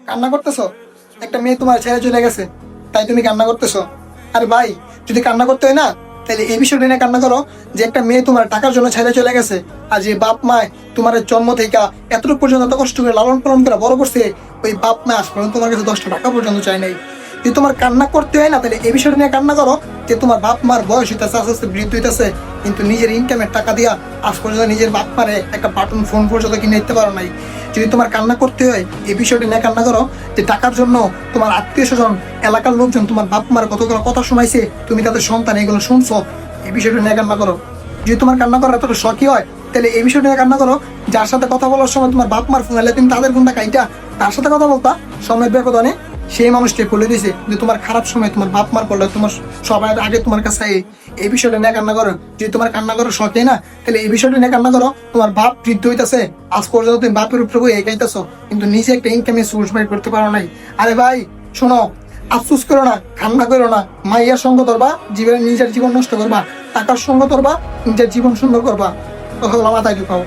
কান্না করতেছো? একটা মেয়ে তোমার ছেড়ে চলে গেছে, তাই তুমি কান্না করতেছো? আরে ভাই, যদি কান্না করতে হয় না, তাহলে এই বিষয়টা নিয়ে কান্না করো যে একটা মেয়ে তোমার টাকার জন্য ছেড়ে চলে গেছে। আর যে বাপ মায় তোমার জন্ম থেকে এতটুকু পর্যন্ত এত কষ্ট করে লালন পালন করে বড় করছে, ওই বাপ মা আজ পর্যন্ত তোমার কাছে 10টা টাকা পর্যন্ত চায় নাই। যদি তোমার কান্না করতে হয় না, তাহলে এই বিষয়টা নিয়ে কান্না করো যে তোমার বাপ মার বয়স হইতেছে, আস্তে আস্তে বৃদ্ধ হইতেছে, কিন্তু নিজের ইনকামের টাকা দিয়া আজ পর্যন্ত নিজের বাপ মারে একটা বাটন ফোন পর্যন্ত কিনে দিতে পারো নাই। যদি তোমার কান্না করতে হয়, এই বিষয়টা নিয়ে কান্না করো যে টাকার জন্য তোমার আত্মীয় স্বজন, এলাকার লোকজন তোমার বাপ মার কতগুলো কথা শোনাইছে, তুমি তাদের সন্তান এগুলো শুনছো, এই বিষয়টা নিয়ে কান্না করো। যদি তোমার কান্না করার এতটা শখই হয়, তাহলে এই বিষয়টা নিয়ে কান্না করো যার সাথে কথা বলার সময় তোমার বাপ মার ফোন এলে তুমি তাদের ফোনটা কাইটা তার সাথে কথা বলতা সময়ের ব্যবধানে, সেই মানুষকে বলে দিয়েছে যে তোমার খারাপ সময় তোমার বাপ মার পড়লে তোমার সবাই আগে তোমার কাছে এই বিষয়টা নিয়ে কান্না করো। যদি তোমার কান্না করার শখই না, তাহলে এই বিষয়টা নিয়ে কান্না করো তোমার বাপ বৃদ্ধ হইতেছে, আজ পর্যন্ত তুমি বাপের উপরে এগাইতেছো, কিন্তু নিজে একটা ইনকামের সোর্স বাই করতে পারো নাই। আরে ভাই শোনো, আফসোস করো না, কান্না করো না, মাইয়ার সঙ্গ ধরবা, জীবনে নিজের জীবন নষ্ট করবা, টাকার সঙ্গ ধরবা, নিজের জীবন সুন্দর করবা, কথা বলা মাথায় ঢুকাও।